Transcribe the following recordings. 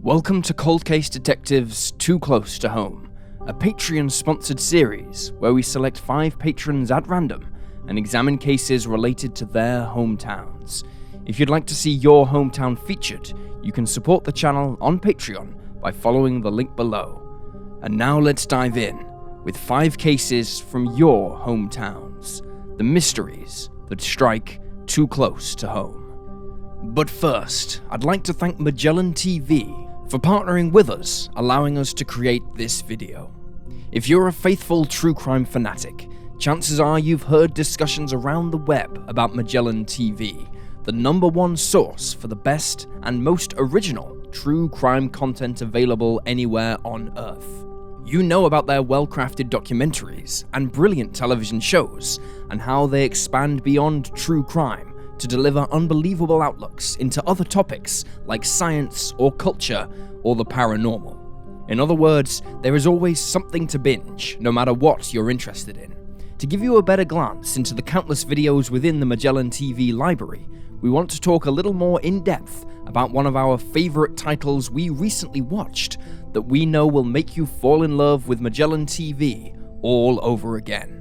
Welcome to Cold Case Detectives Too Close to Home, a Patreon-sponsored series where we select 5 patrons at random and examine cases related to their hometowns. If you'd like to see your hometown featured, you can support the channel on Patreon by following the link below. And now let's dive in with 5 cases from your hometowns, the mysteries that strike too close to home. But first, I'd like to thank Magellan TV for partnering with us, allowing us to create this video. If you're a faithful true crime fanatic, chances are you've heard discussions around the web about Magellan TV, the #1 source for the best and most original true crime content available anywhere on Earth. You know about their well-crafted documentaries and brilliant television shows, and how they expand beyond true crime to deliver unbelievable outlooks into other topics like science or culture or the paranormal. In other words, there is always something to binge, no matter what you're interested in. To give you a better glance into the countless videos within the Magellan TV library, we want to talk a little more in depth about one of our favorite titles we recently watched that we know will make you fall in love with Magellan TV all over again.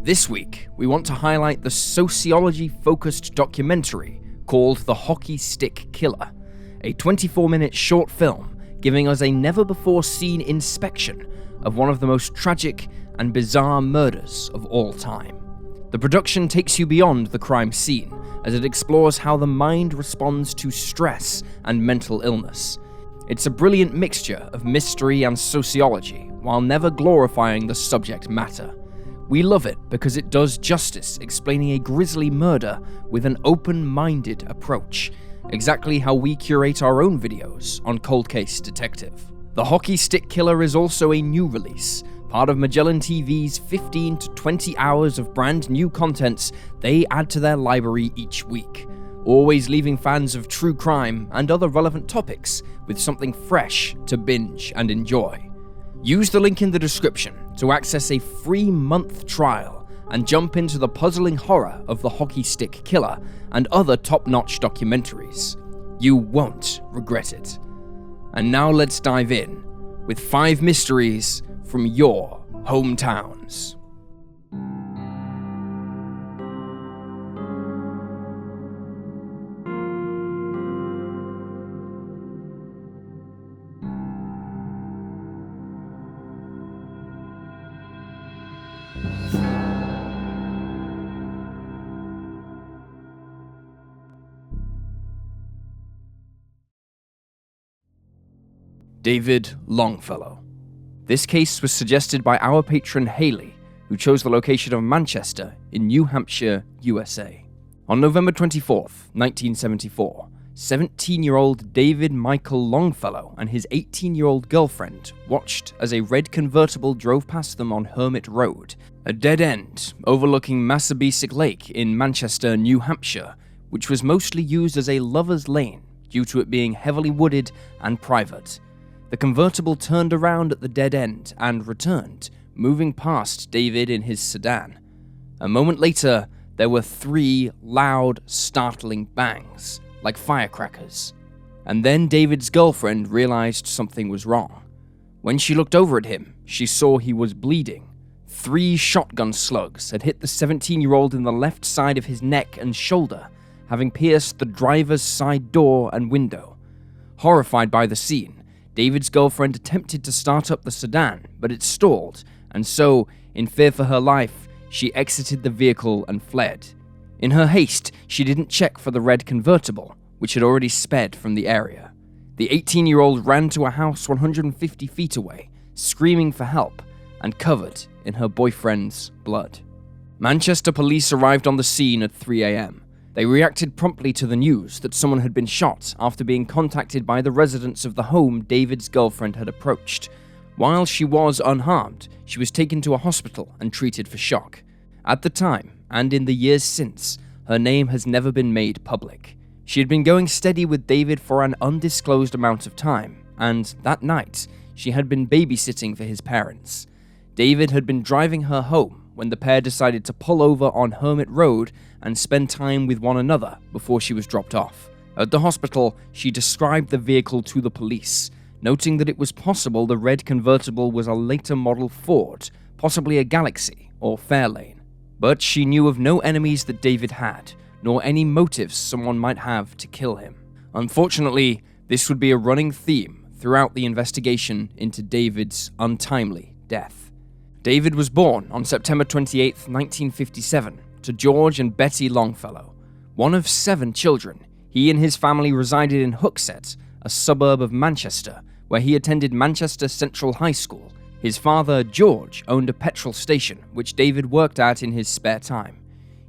This week, we want to highlight the sociology-focused documentary called The Hockey Stick Killer, a 24-minute short film giving us a never-before-seen inspection of one of the most tragic and bizarre murders of all time. The production takes you beyond the crime scene as it explores how the mind responds to stress and mental illness. It's a brilliant mixture of mystery and sociology while never glorifying the subject matter. We love it because it does justice explaining a grisly murder with an open-minded approach, exactly how we curate our own videos on Cold Case Detective. The Hockey Stick Killer is also a new release, part of Magellan TV's 15 to 20 hours of brand new content they add to their library each week, always leaving fans of true crime and other relevant topics with something fresh to binge and enjoy. Use the link in the description to access a free month trial and jump into the puzzling horror of The Hockey Stick Killer and other top-notch documentaries. You won't regret it. And now let's dive in with 5 mysteries from your hometowns. David Longfellow. This case was suggested by our patron Haley, who chose the location of Manchester in New Hampshire, USA. On November 24th, 1974, 17-year-old David Michael Longfellow and his 18-year-old girlfriend watched as a red convertible drove past them on Hermit Road, a dead end overlooking Massabesic Lake in Manchester, New Hampshire, which was mostly used as a lover's lane due to it being heavily wooded and private. The convertible turned around at the dead end and returned, moving past David in his sedan. A moment later, there were 3 loud, startling bangs, like firecrackers. And then David's girlfriend realized something was wrong. When she looked over at him, she saw he was bleeding. 3 shotgun slugs had hit the 17-year-old in the left side of his neck and shoulder, having pierced the driver's side door and window. Horrified by the scene, David's girlfriend attempted to start up the sedan, but it stalled, and so, in fear for her life, she exited the vehicle and fled. In her haste, she didn't check for the red convertible, which had already sped from the area. The 18-year-old ran to a house 150 feet away, screaming for help, and covered in her boyfriend's blood. Manchester police arrived on the scene at 3 a.m. They reacted promptly to the news that someone had been shot after being contacted by the residents of the home David's girlfriend had approached. While she was unharmed, she was taken to a hospital and treated for shock. At the time, and in the years since, her name has never been made public. She had been going steady with David for an undisclosed amount of time, and that night, she had been babysitting for his parents. David had been driving her home when the pair decided to pull over on Hermit Road and spend time with one another before she was dropped off. At the hospital, she described the vehicle to the police, noting that it was possible the red convertible was a later model Ford, possibly a Galaxy or Fairlane. But she knew of no enemies that David had, nor any motives someone might have to kill him. Unfortunately, this would be a running theme throughout the investigation into David's untimely death. David was born on September 28, 1957, to George and Betty Longfellow. One of 7 children, he and his family resided in Hooksett, a suburb of Manchester, where he attended Manchester Central High School. His father, George, owned a petrol station, which David worked at in his spare time.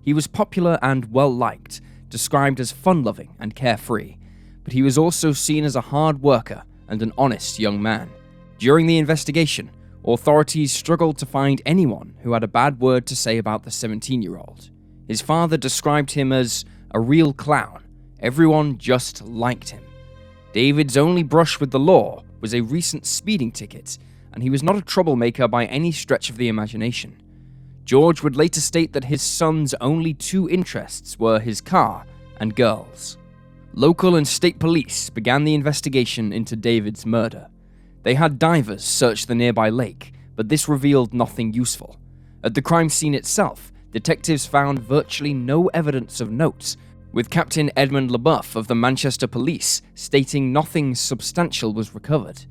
He was popular and well-liked, described as fun-loving and carefree, but he was also seen as a hard worker and an honest young man. During the investigation, authorities struggled to find anyone who had a bad word to say about the 17-year-old. His father described him as a real clown. Everyone just liked him. David's only brush with the law was a recent speeding ticket, and he was not a troublemaker by any stretch of the imagination. George would later state that his son's only 2 interests were his car and girls. Local and state police began the investigation into David's murder. They had divers search the nearby lake, but this revealed nothing useful. At the crime scene itself, detectives found virtually no evidence of note, with Captain Edmund LeBoeuf of the Manchester Police stating nothing substantial was recovered.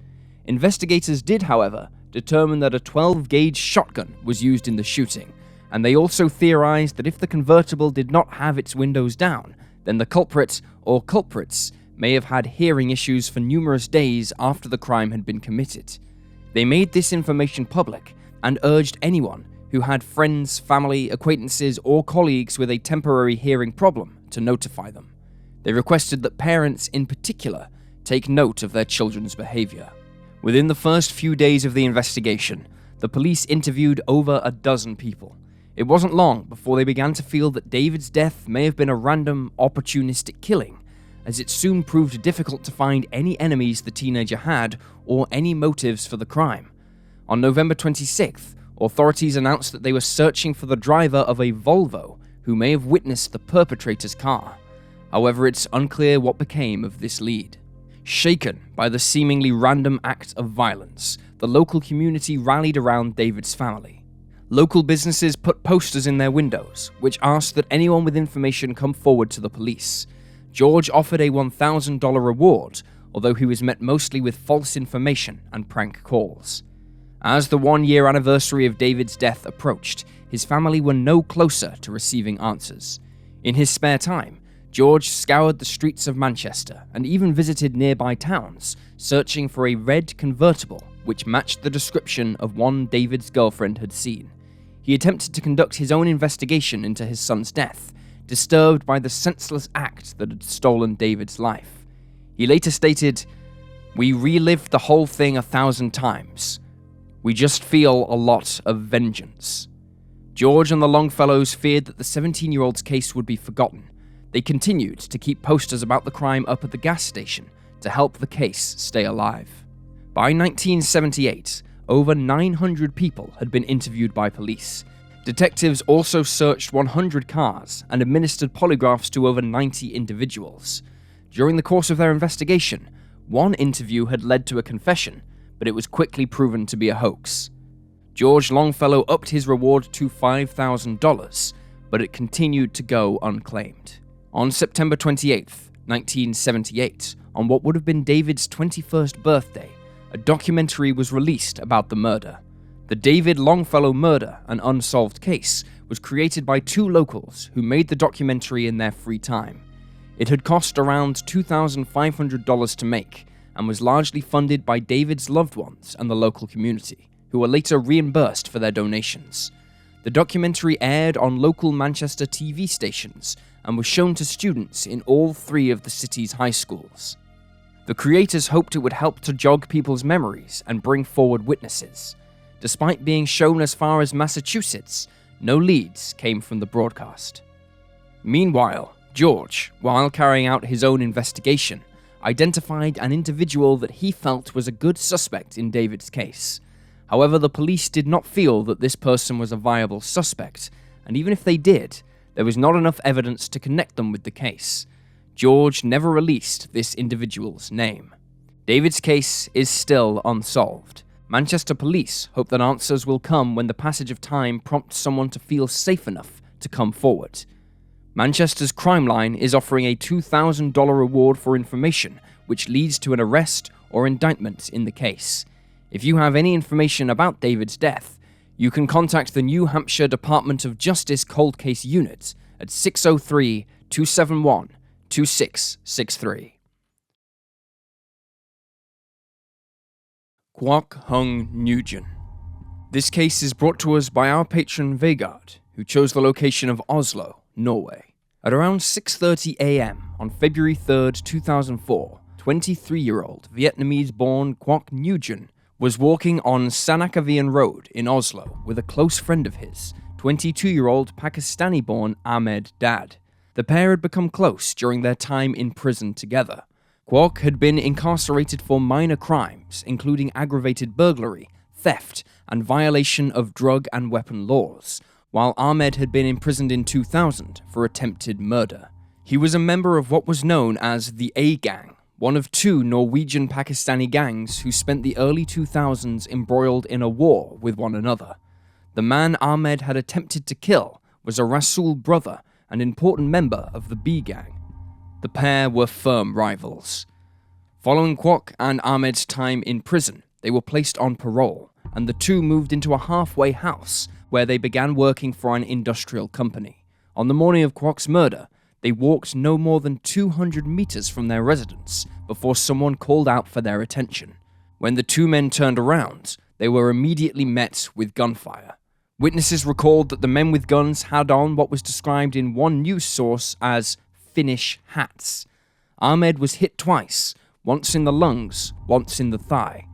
Investigators did, however, determine that a 12-gauge shotgun was used in the shooting, and they also theorized that if the convertible did not have its windows down, then the culprit or culprits may have had hearing issues for numerous days after the crime had been committed. They made this information public and urged anyone who had friends, family, acquaintances, or colleagues with a temporary hearing problem to notify them. They requested that parents in particular take note of their children's behavior. Within the first few days of the investigation, the police interviewed over a dozen people. It wasn't long before they began to feel that David's death may have been a random, opportunistic killing, as it soon proved difficult to find any enemies the teenager had or any motives for the crime. On November 26th, authorities announced that they were searching for the driver of a Volvo who may have witnessed the perpetrator's car. However, it's unclear what became of this lead. Shaken by the seemingly random act of violence, the local community rallied around David's family. Local businesses put posters in their windows, which asked that anyone with information come forward to the police. George offered a $1,000 reward, although he was met mostly with false information and prank calls. As the 1-year anniversary of David's death approached, his family were no closer to receiving answers. In his spare time, George scoured the streets of Manchester and even visited nearby towns, searching for a red convertible which matched the description of one David's girlfriend had seen. He attempted to conduct his own investigation into his son's death, disturbed by the senseless act that had stolen David's life. He later stated, "We relived the whole thing 1,000 times. We just feel a lot of vengeance." George and the Longfellows feared that the 17-year-old's case would be forgotten. They continued to keep posters about the crime up at the gas station to help the case stay alive. By 1978, over 900 people had been interviewed by police. Detectives also searched 100 cars and administered polygraphs to over 90 individuals. During the course of their investigation, one interview had led to a confession, but it was quickly proven to be a hoax. George Longfellow upped his reward to $5,000, but it continued to go unclaimed. On September 28, 1978, on what would have been David's 21st birthday, a documentary was released about the murder. The David Longfellow Murder, an Unsolved Case, was created by 2 locals who made the documentary in their free time. It had cost around $2,500 to make, and was largely funded by David's loved ones and the local community, who were later reimbursed for their donations. The documentary aired on local Manchester TV stations and was shown to students in all 3 of the city's high schools. The creators hoped it would help to jog people's memories and bring forward witnesses. Despite being shown as far as Massachusetts, no leads came from the broadcast. Meanwhile, George, while carrying out his own investigation, identified an individual that he felt was a good suspect in David's case. However, the police did not feel that this person was a viable suspect, and even if they did, there was not enough evidence to connect them with the case. George never released this individual's name. David's case is still unsolved. Manchester police hope that answers will come when the passage of time prompts someone to feel safe enough to come forward. Manchester's Crime Line is offering a $2,000 reward for information which leads to an arrest or indictment in the case. If you have any information about David's death, you can contact the New Hampshire Department of Justice Cold Case Unit at 603-271-2663. Quoc hung Eugine. This case is brought to us by our patron Vegard, who chose the location of Oslo, Norway. At around 6:30 a.m. on February 3rd, 2004, 23-year-old Vietnamese-born Quoc Eugine was walking on Sanakavian Road in Oslo with a close friend of his, 22-year-old Pakistani-born Ahmed Dad. The pair had become close during their time in prison together. Quoc had been incarcerated for minor crimes, including aggravated burglary, theft, and violation of drug and weapon laws, while Ahmed had been imprisoned in 2000 for attempted murder. He was a member of what was known as the A-Gang, one of two Norwegian-Pakistani gangs who spent the early 2000s embroiled in a war with one another. The man Ahmed had attempted to kill was a Rasul brother and important member of the B-Gang. The pair were firm rivals. Following Quoc and Ahmed's time in prison, they were placed on parole, and the two moved into a halfway house where they began working for an industrial company. On the morning of Quoc's murder, they walked no more than 200 meters from their residence before someone called out for their attention. When the two men turned around, they were immediately met with gunfire. Witnesses recalled that the men with guns had on what was described in one news source as Finnish hats. Ahmed was hit twice, once in the lungs, once in the thigh.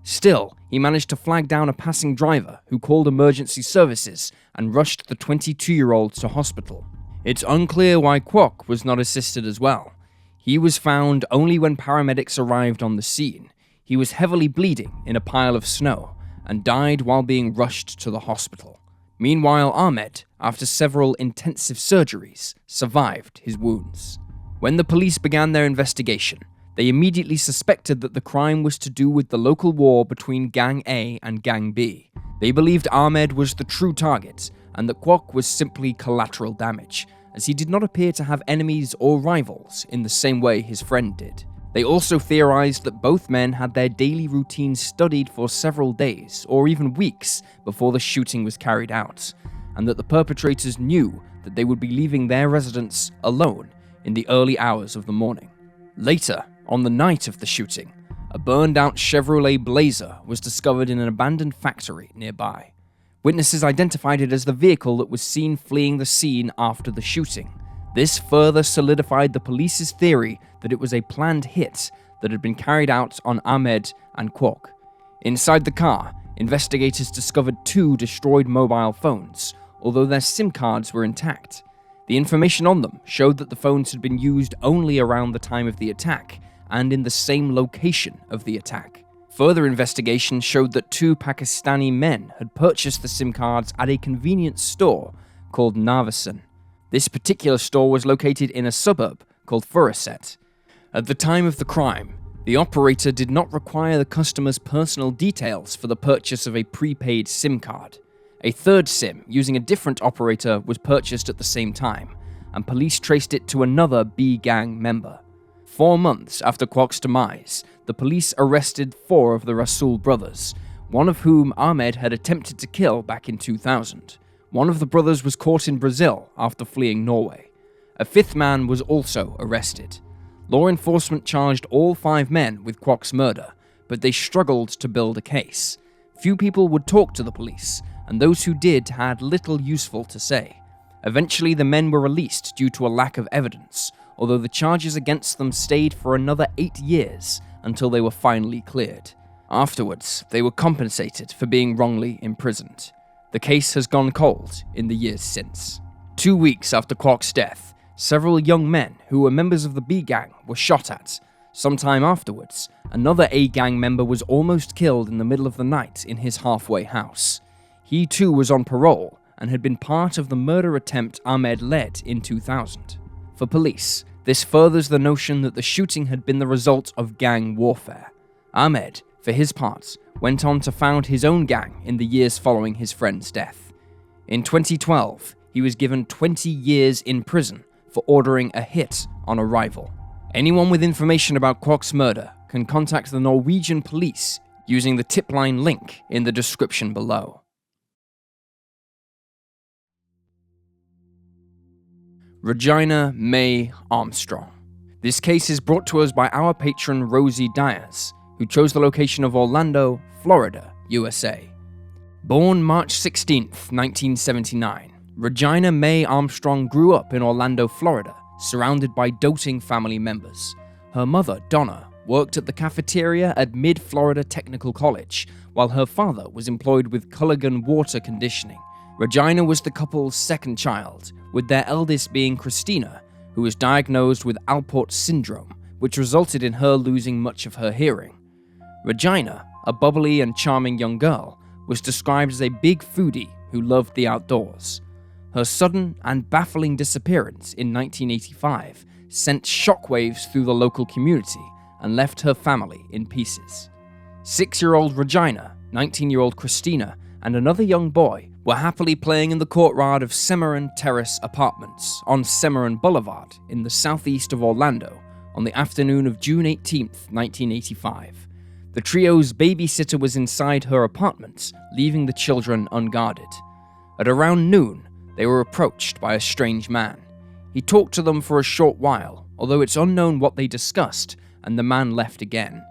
Still, he managed to flag down a passing driver who called emergency services and rushed the 22-year-old to hospital. It's unclear why Quoc was not assisted as well. He was found only when paramedics arrived on the scene. He was heavily bleeding in a pile of snow and died while being rushed to the hospital. Meanwhile, Ahmed, after several intensive surgeries, survived his wounds. When the police began their investigation, they immediately suspected that the crime was to do with the local war between Gang A and Gang B. They believed Ahmed was the true target, and that Quoc was simply collateral damage, as he did not appear to have enemies or rivals in the same way his friend did. They also theorized that both men had their daily routines studied for several days or even weeks before the shooting was carried out, and that the perpetrators knew that they would be leaving their residence alone in the early hours of the morning. Later, on the night of the shooting, a burned-out Chevrolet Blazer was discovered in an abandoned factory nearby. Witnesses identified it as the vehicle that was seen fleeing the scene after the shooting. This further solidified the police's theory that it was a planned hit that had been carried out on Ahmed and Quoc. Inside the car, investigators discovered 2 destroyed mobile phones, although their SIM cards were intact. The information on them showed that the phones had been used only around the time of the attack and in the same location of the attack. Further investigation showed that 2 Pakistani men had purchased the SIM cards at a convenience store called Narain. This particular store was located in a suburb called Furuset. At the time of the crime, the operator did not require the customer's personal details for the purchase of a prepaid SIM card. A third SIM, using a different operator, was purchased at the same time, and police traced it to another B-Gang member. 4 months after Quoc's demise, the police arrested 4 of the Rasul brothers, one of whom Ahmed had attempted to kill back in 2000. One of the brothers was caught in Brazil after fleeing Norway. A 5th man was also arrested. Law enforcement charged all 5 men with Quoc's murder, but they struggled to build a case. Few people would talk to the police, and those who did had little useful to say. Eventually, the men were released due to a lack of evidence, although the charges against them stayed for another 8 years until they were finally cleared. Afterwards, they were compensated for being wrongly imprisoned. The case has gone cold in the years since. 2 weeks after Quoc's death, several young men who were members of the B-Gang were shot at. Sometime afterwards, another A-Gang member was almost killed in the middle of the night in his halfway house. He too was on parole and had been part of the murder attempt Ahmed led in 2000. For police, this furthers the notion that the shooting had been the result of gang warfare. Ahmed, for his part, went on to found his own gang in the years following his friend's death. In 2012, he was given 20 years in prison for ordering a hit on a rival. Anyone with information about Quoc's murder can contact the Norwegian police using the tip line link in the description below. Regina May Armstrong. This case is brought to us by our patron Rosie Diaz, who chose the location of Orlando, Florida, USA. Born March 16, 1979, Regina May Armstrong grew up in Orlando, Florida, surrounded by doting family members. Her mother, Donna, worked at the cafeteria at Mid-Florida Technical College, while her father was employed with Culligan Water Conditioning. Regina was the couple's second child, with their eldest being Christina, who was diagnosed with Alport syndrome, which resulted in her losing much of her hearing. Regina, a bubbly and charming young girl, was described as a big foodie who loved the outdoors. Her sudden and baffling disappearance in 1985 sent shockwaves through the local community and left her family in pieces. 6-year-old Regina, 19-year-old Christina, and another young boy were happily playing in the courtyard of Cimarron Terrace Apartments on Cimarron Boulevard in the southeast of Orlando on the afternoon of June 18, 1985. The trio's babysitter was inside her apartment, leaving the children unguarded. At around noon, they were approached by a strange man. He talked to them for a short while, although it's unknown what they discussed, and the man left again.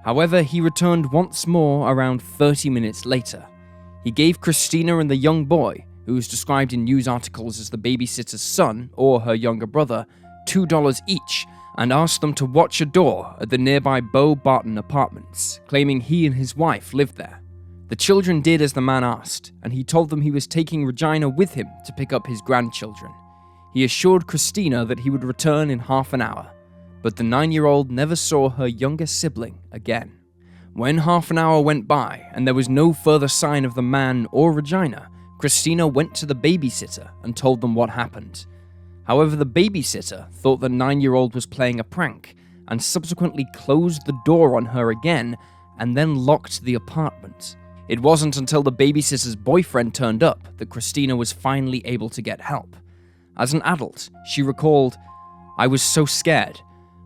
However, he returned once more around 30 minutes later. He gave Christina and the young boy, who was described in news articles as the babysitter's son or her younger brother, $2 each, and asked them to watch a door at the nearby Beau Barton Apartments, claiming he and his wife lived there. The children did as the man asked, and he told them he was taking Regina with him to pick up his grandchildren. He assured Christina that he would return in half an hour, but the 9-year-old never saw her younger sibling again. When half an hour went by and there was no further sign of the man or Regina, Christina went to the babysitter and told them what happened. However, the babysitter thought the 9-year-old was playing a prank and subsequently closed the door on her again and then locked the apartment. It wasn't until the babysitter's boyfriend turned up that Christina was finally able to get help. As an adult, she recalled, "I was so scared.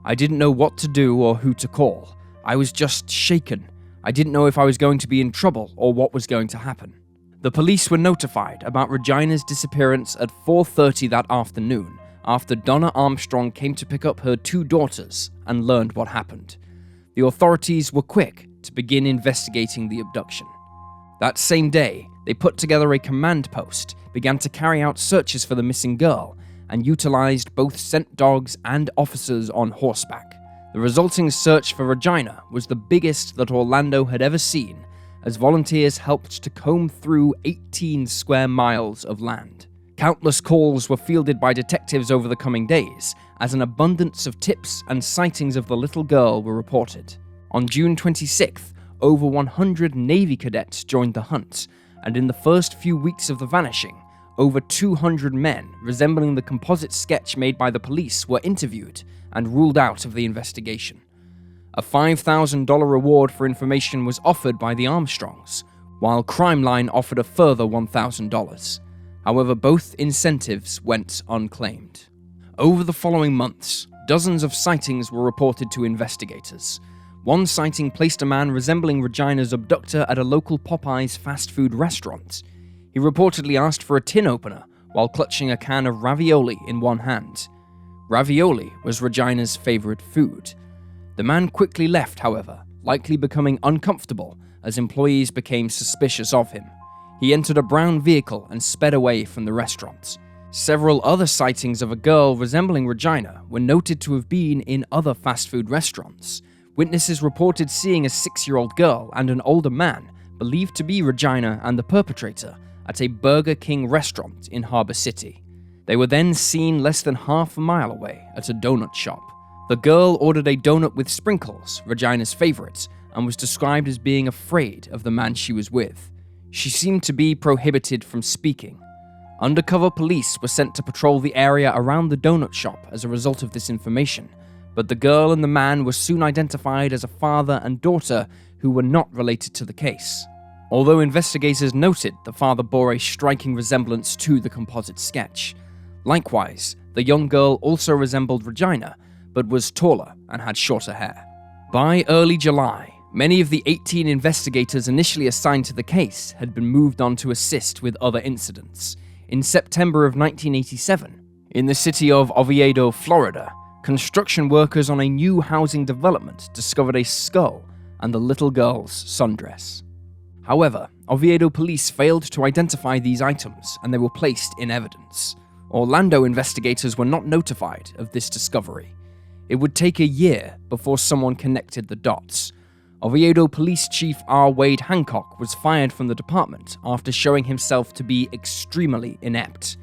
I didn't know what to do or who to call. I was just shaken. I didn't know if I was going to be in trouble or what was going to happen." The police were notified about Regina's disappearance at 4:30 that afternoon after Donna Armstrong came to pick up her 2 daughters and learned what happened. The authorities were quick to begin investigating the abduction. That same day, they put together a command post, began to carry out searches for the missing girl, and utilized both scent dogs and officers on horseback. The resulting search for Regina was the biggest that Orlando had ever seen, as volunteers helped to comb through 18 square miles of land. Countless calls were fielded by detectives over the coming days, as an abundance of tips and sightings of the little girl were reported. On June 26th, over 100 Navy cadets joined the hunt, and in the first few weeks of the vanishing, over 200 men resembling the composite sketch made by the police were interviewed and ruled out of the investigation. A $5,000 reward for information was offered by the Armstrongs, while Crime Line offered a further $1,000. However, both incentives went unclaimed. Over the following months, dozens of sightings were reported to investigators. One sighting placed a man resembling Regina's abductor at a local Popeyes fast food restaurant. He reportedly asked for a tin opener while clutching a can of ravioli in one hand. Ravioli was Regina's favorite food. The man quickly left, however, likely becoming uncomfortable as employees became suspicious of him. He entered a brown vehicle and sped away from the restaurant. Several other sightings of a girl resembling Regina were noted to have been in other fast food restaurants. Witnesses reported seeing a 6-year-old girl and an older man, believed to be Regina and the perpetrator, at a Burger King restaurant in Harbor City. They were then seen less than half a mile away at a donut shop. The girl ordered a donut with sprinkles, Regina's favorite, and was described as being afraid of the man she was with. She seemed to be prohibited from speaking. Undercover police were sent to patrol the area around the donut shop as a result of this information, but the girl and the man were soon identified as a father and daughter who were not related to the case. Although investigators noted the father bore a striking resemblance to the composite sketch. Likewise, the young girl also resembled Regina, but was taller and had shorter hair. By early July, many of the 18 investigators initially assigned to the case had been moved on to assist with other incidents. In September of 1987, in the city of Oviedo, Florida, construction workers on a new housing development discovered a skull and the little girl's sundress. However, Oviedo police failed to identify these items and they were placed in evidence. Orlando investigators were not notified of this discovery. It would take a year before someone connected the dots. Oviedo Police Chief R. Wade Hancock was fired from the department after showing himself to be extremely inept.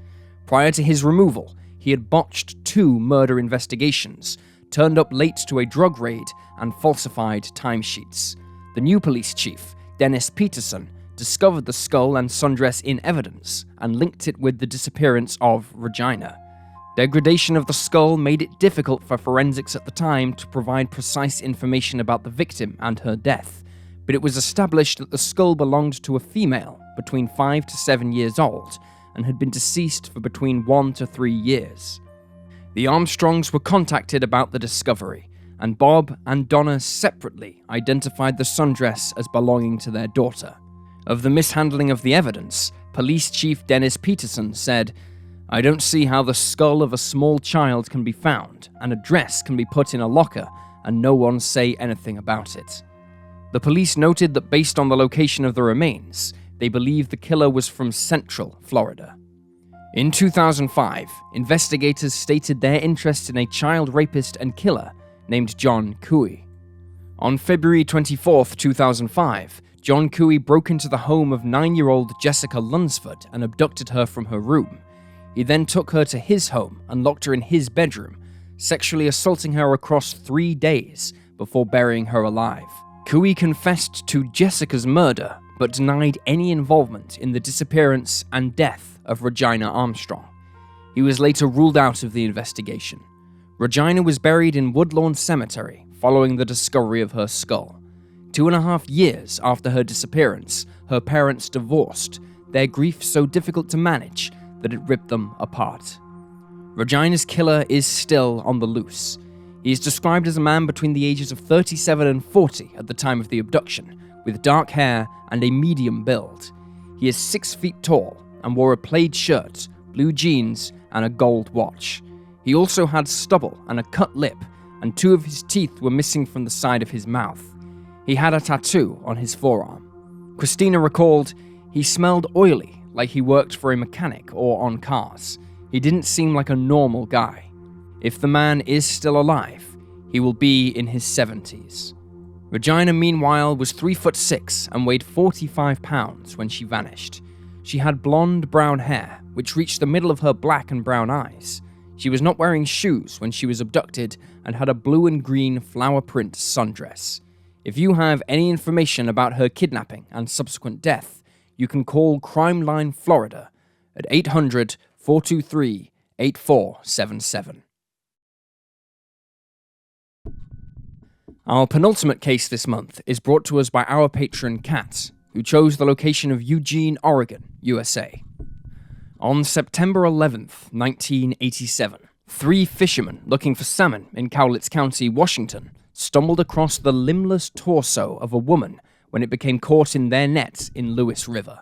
Prior to his removal, he had botched 2 murder investigations, turned up late to a drug raid, and falsified timesheets. The new police chief, Dennis Peterson, discovered the skull and sundress in evidence and linked it with the disappearance of Regina. Degradation of the skull made it difficult for forensics at the time to provide precise information about the victim and her death, but it was established that the skull belonged to a female between 5 to 7 years old and had been deceased for between 1 to 3 years. The Armstrongs were contacted about the discovery, and Bob and Donna separately identified the sundress as belonging to their daughter. Of the mishandling of the evidence, Police Chief Dennis Peterson said, "I don't see how the skull of a small child can be found, and a dress can be put in a locker, and no one say anything about it." The police noted that based on the location of the remains, they believed the killer was from Central Florida. In 2005, investigators stated their interest in a child rapist and killer named John Cooey. On February 24, 2005, John Cooey broke into the home of 9-year-old Jessica Lunsford and abducted her from her room. He then took her to his home and locked her in his bedroom, sexually assaulting her across 3 days before burying her alive. Cooey confessed to Jessica's murder, but denied any involvement in the disappearance and death of Regina Armstrong. He was later ruled out of the investigation. Regina was buried in Woodlawn Cemetery following the discovery of her skull. 2.5 years after her disappearance, her parents divorced, their grief so difficult to manage that it ripped them apart. Regina's killer is still on the loose. He is described as a man between the ages of 37 and 40 at the time of the abduction, with dark hair and a medium build. He is 6 feet tall and wore a plaid shirt, blue jeans, and a gold watch. He also had stubble and a cut lip, and 2 of his teeth were missing from the side of his mouth. He had a tattoo on his forearm. Christina recalled, "He smelled oily, like he worked for a mechanic or on cars. He didn't seem like a normal guy. If the man is still alive, he will be in his 70s. Regina, meanwhile, was 3'6" and weighed 45 pounds when she vanished. She had blonde brown hair, which reached the middle of her black and brown eyes. She was not wearing shoes when she was abducted and had a blue and green flower print sundress. If you have any information about her kidnapping and subsequent death, you can call Crime Line Florida at 800-423-8477. Our penultimate case this month is brought to us by our patron Katt, who chose the location of Eugene, Oregon, USA. On September 11th, 1987, 3 fishermen looking for salmon in Cowlitz County, Washington, stumbled across the limbless torso of a woman when it became caught in their net in Lewis River.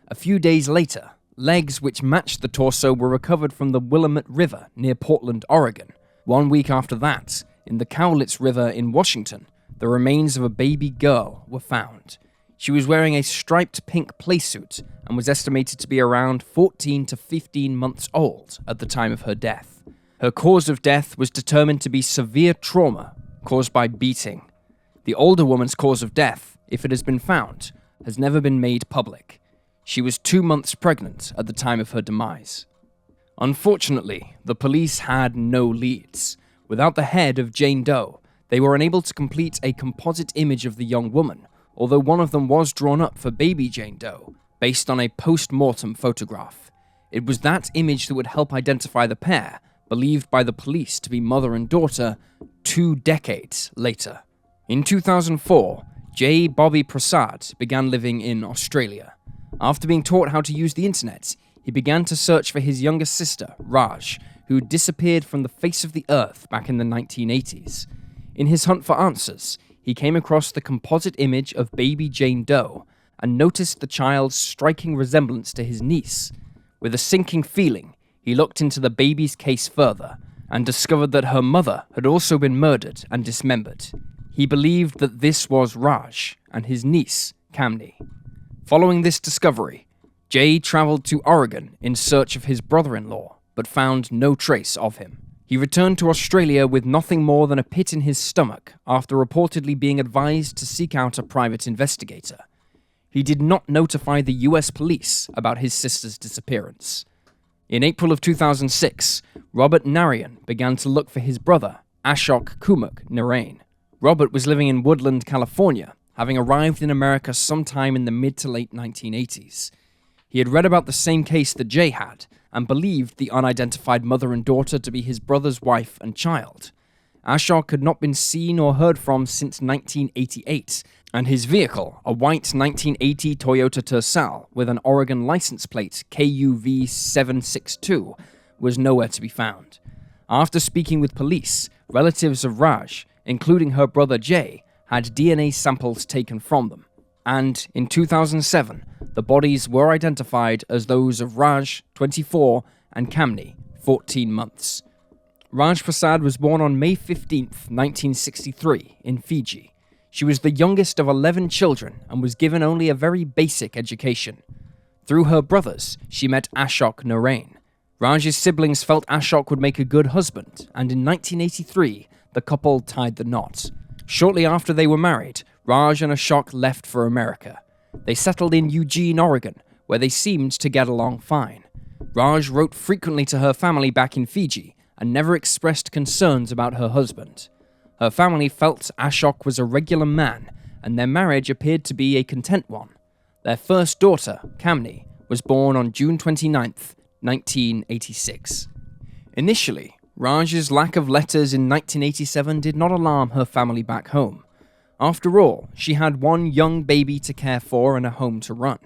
A few days later, legs which matched the torso were recovered from the Willamette River near Portland, Oregon. 1 week after that, in the Cowlitz River in Washington, the remains of a baby girl were found. She was wearing a striped pink playsuit and was estimated to be around 14 to 15 months old at the time of her death. Her cause of death was determined to be severe trauma caused by beating. The older woman's cause of death, if it has been found, has never been made public. She was 2 months pregnant at the time of her demise. Unfortunately, the police had no leads. Without the head of Jane Doe, they were unable to complete a composite image of the young woman, although one of them was drawn up for baby Jane Doe, based on a post-mortem photograph. It was that image that would help identify the pair, believed by the police to be mother and daughter, 2 decades later. In 2004, J. Bobby Prasad began living in Australia. After being taught how to use the internet, he began to search for his younger sister, Raj, who disappeared from the face of the earth back in the 1980s. In his hunt for answers, he came across the composite image of baby Jane Doe and noticed the child's striking resemblance to his niece. With a sinking feeling, he looked into the baby's case further and discovered that her mother had also been murdered and dismembered. He believed that this was Raj and his niece, Kamnee. Following this discovery, Jay traveled to Oregon in search of his brother-in-law, but found no trace of him. He returned to Australia with nothing more than a pit in his stomach after reportedly being advised to seek out a private investigator. He did not notify the US police about his sister's disappearance. In April of 2006, Robert Narain began to look for his brother, Ashok Narain. Robert was living in Woodland, California, having arrived in America sometime in the mid to late 1980s. He had read about the same case that Jay had, and believed the unidentified mother and daughter to be his brother's wife and child. Ashok had not been seen or heard from since 1988, and his vehicle, a white 1980 Toyota Tercel with an Oregon license plate KUV762, was nowhere to be found. After speaking with police, relatives of Raj, including her brother Jay, had DNA samples taken from them, and in 2007, the bodies were identified as those of Raj, 24, and Kamnee, 14 months. Raj Prasad was born on May 15, 1963, in Fiji. She was the youngest of 11 children and was given only a very basic education. Through her brothers, she met Ashok Narain. Raj's siblings felt Ashok would make a good husband, and in 1983, the couple tied the knot. Shortly after they were married, Raj and Ashok left for America. They settled in Eugine, Oregon, where they seemed to get along fine. Raj wrote frequently to her family back in Fiji and never expressed concerns about her husband. Her family felt Ashok was a regular man, and their marriage appeared to be a content one. Their first daughter, Kamnee, was born on June 29, 1986. Initially, Raj's lack of letters in 1987 did not alarm her family back home. After all, she had one young baby to care for and a home to run.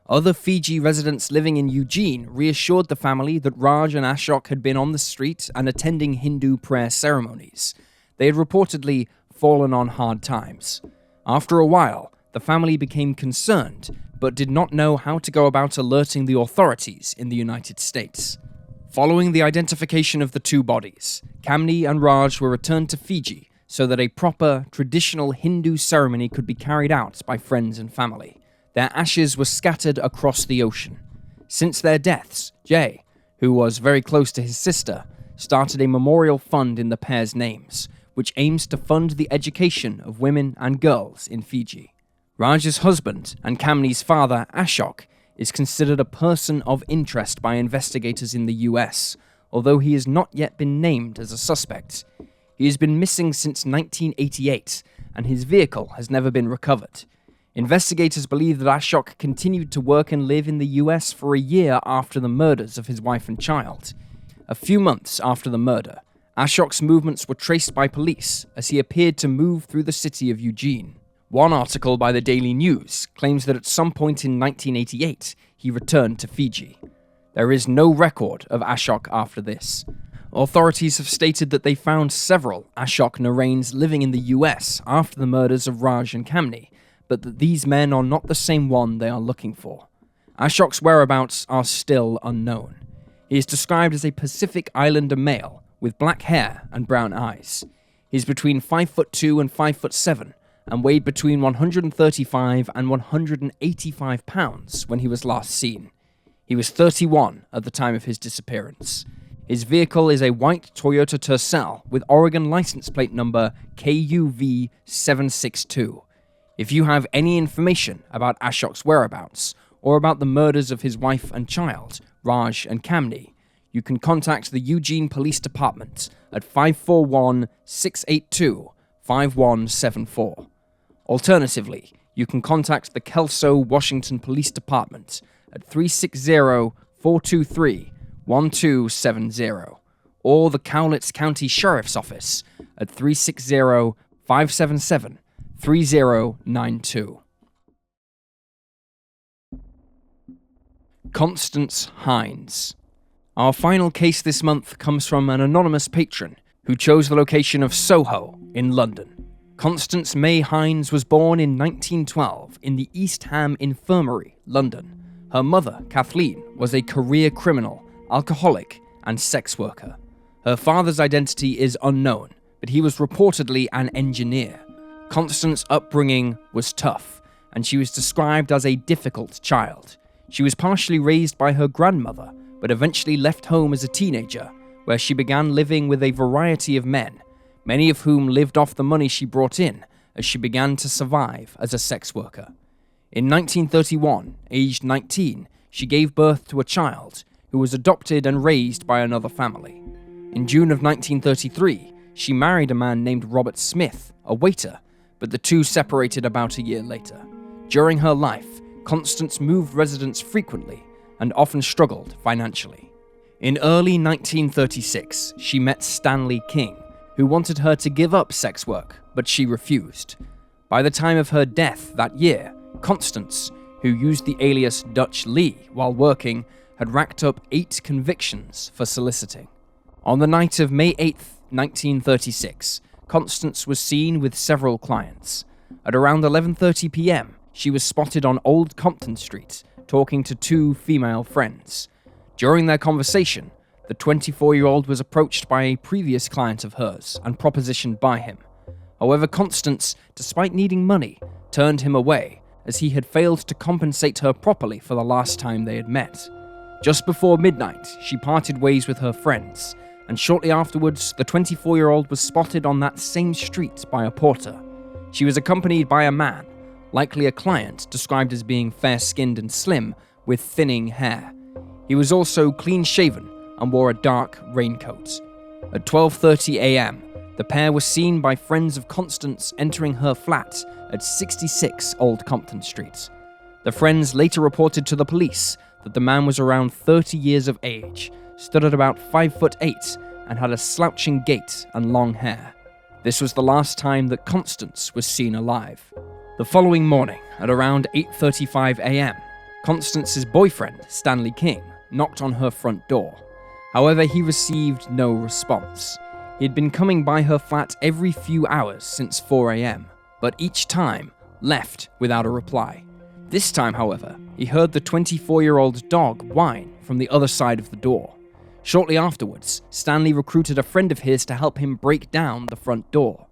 Other Fiji residents living in Eugene reassured the family that Raj and Ashok had been on the street and attending Hindu prayer ceremonies. They had reportedly fallen on hard times. After a while, the family became concerned, but did not know how to go about alerting the authorities in the United States. Following the identification of the two bodies, Kamnee and Raj were returned to Fiji so that a proper, traditional Hindu ceremony could be carried out by friends and family. Their ashes were scattered across the ocean. Since their deaths, Jay, who was very close to his sister, started a memorial fund in the pair's names, which aims to fund the education of women and girls in Fiji. Raj's husband and Kamnee's father, Ashok, is considered a person of interest by investigators in the US, although he has not yet been named as a suspect. He has been missing since 1988, and his vehicle has never been recovered. Investigators believe that Ashok continued to work and live in the US for a year after the murders of his wife and child. A few months after the murder, Ashok's movements were traced by police as he appeared to move through the city of Eugene. One article by the Daily News claims that at some point in 1988, he returned to Fiji. There is no record of Ashok after this. Authorities have stated that they found several Ashok Narains living in the US after the murders of Raj and Kamnee, but that these men are not the same one they are looking for. Ashok's whereabouts are still unknown. He is described as a Pacific Islander male with black hair and brown eyes. He is between 5'2" and 5'7", and weighed between 135 and 185 pounds when he was last seen. He was 31 at the time of his disappearance. His vehicle is a white Toyota Tercel with Oregon license plate number KUV762. If you have any information about Ashok's whereabouts, or about the murders of his wife and child, Raj and Kamnee, you can contact the Eugene Police Department at 541-682-5174. Alternatively, you can contact the Kelso, Washington Police Department at 360-423-1270, or the Cowlitz County Sheriff's Office at 360-577-3092. Constance Hinds. Our final case this month comes from an anonymous patron who chose the location of Soho in London. Constance May Hinds was born in 1912 in the East Ham Infirmary, London. Her mother, Kathleen, was a career criminal, alcoholic, and sex worker. Her father's identity is unknown, but he was reportedly an engineer. Constance's upbringing was tough, and she was described as a difficult child. She was partially raised by her grandmother, but eventually left home as a teenager, where she began living with a variety of men, many of whom lived off the money she brought in as she began to survive as a sex worker. In 1931, aged 19, she gave birth to a child who was adopted and raised by another family. In June of 1933, she married a man named Robert Smith, a waiter, but the two separated about a year later. During her life, Constance moved residence frequently and often struggled financially. In early 1936, she met Stanley King, who wanted her to give up sex work, but she refused. By the time of her death that year, Constance, who used the alias Dutch Lee while working, had racked up 8 convictions for soliciting. On the night of May 8, 1936, Constance was seen with several clients. At around 11:30 p.m., she was spotted on Old Compton Street, talking to 2 female friends. During their conversation, the 24-year-old was approached by a previous client of hers and propositioned by him. However, Constance, despite needing money, turned him away as he had failed to compensate her properly for the last time they had met. Just before midnight, she parted ways with her friends, and shortly afterwards, the 24-year-old was spotted on that same street by a porter. She was accompanied by a man, likely a client described as being fair-skinned and slim, with thinning hair. He was also clean-shaven and wore a dark raincoat. At 12:30 a.m., the pair were seen by friends of Constance entering her flat at 66 Old Compton Street. The friends later reported to the police that the man was around 30 years of age, stood at about 5'8", and had a slouching gait and long hair. This was the last time that Constance was seen alive. The following morning, at around 8:35 a.m., Constance's boyfriend, Stanley King, knocked on her front door. However, he received no response. He had been coming by her flat every few hours since 4 a.m., but each time left without a reply. This time, however, he heard the 24-year-old dog whine from the other side of the door. Shortly afterwards, Stanley recruited a friend of his to help him break down the front door.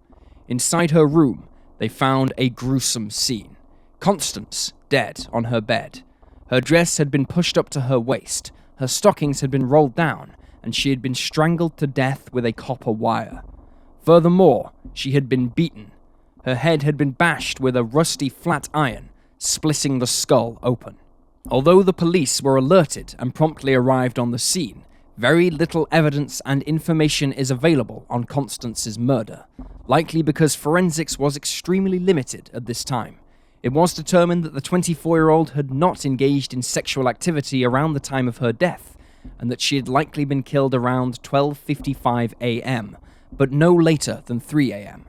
Inside her room, they found a gruesome scene. Constance, dead on her bed. Her dress had been pushed up to her waist, her stockings had been rolled down, and she had been strangled to death with a copper wire. Furthermore, she had been beaten. Her head had been bashed with a rusty flat iron, splitting the skull open. Although the police were alerted and promptly arrived on the scene, very little evidence and information is available on Constance's murder, likely because forensics was extremely limited at this time. It was determined that the 24-year-old had not engaged in sexual activity around the time of her death, and that she had likely been killed around 12:55 a.m., but no later than 3 a.m.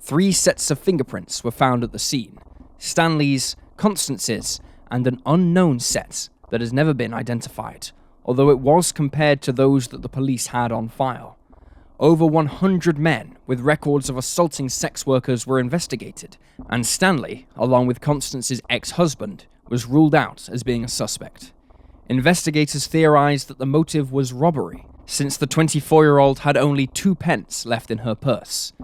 3 sets of fingerprints were found at the scene: Stanley's, Constance's, and an unknown set that has never been identified, although it was compared to those that the police had on file. Over 100 men with records of assaulting sex workers were investigated, and Stanley, along with Constance's ex-husband, was ruled out as being a suspect. Investigators theorized that the motive was robbery, since the 24-year-old had only 2 pence left in her purse.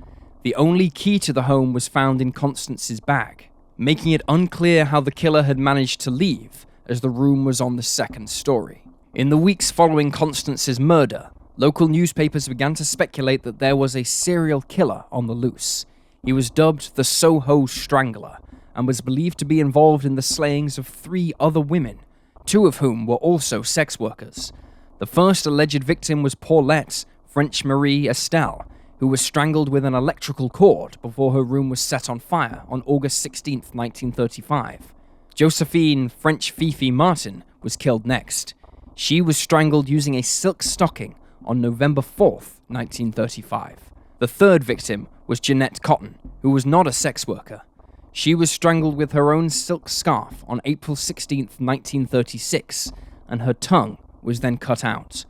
The only key to the home was found in Constance's bag, making it unclear how the killer had managed to leave, as the room was on the 2nd story. In the weeks following Constance's murder, local newspapers began to speculate that there was a serial killer on the loose. He was dubbed the Soho Strangler, and was believed to be involved in the slayings of 3 other women, 2 of whom were also sex workers. The first alleged victim was Paulette French Marie Estelle, who was strangled with an electrical cord before her room was set on fire on August 16, 1935. Josephine French Fifi Martin was killed next. She was strangled using a silk stocking on November 4, 1935. The third victim was Jeanette Cotton, who was not a sex worker. She was strangled with her own silk scarf on April 16, 1936, and her tongue was then cut out.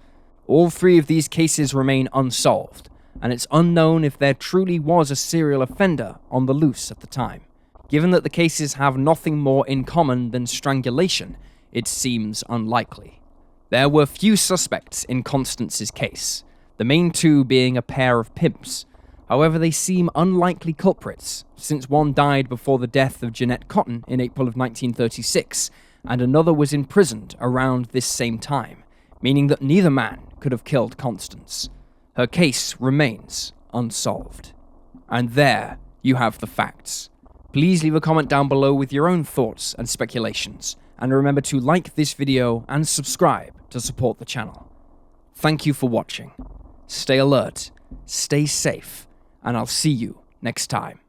All three of these cases remain unsolved, and it's unknown if there truly was a serial offender on the loose at the time. Given that the cases have nothing more in common than strangulation, it seems unlikely. There were few suspects in Constance's case, the main two being a pair of pimps. However, they seem unlikely culprits, since one died before the death of Jeanette Cotton in April of 1936, and another was imprisoned around this same time, meaning that neither man could have killed Constance. Her case remains unsolved. And there you have the facts. Please leave a comment down below with your own thoughts and speculations, and remember to like this video and subscribe to support the channel. Thank you for watching. Stay alert, stay safe, and I'll see you next time.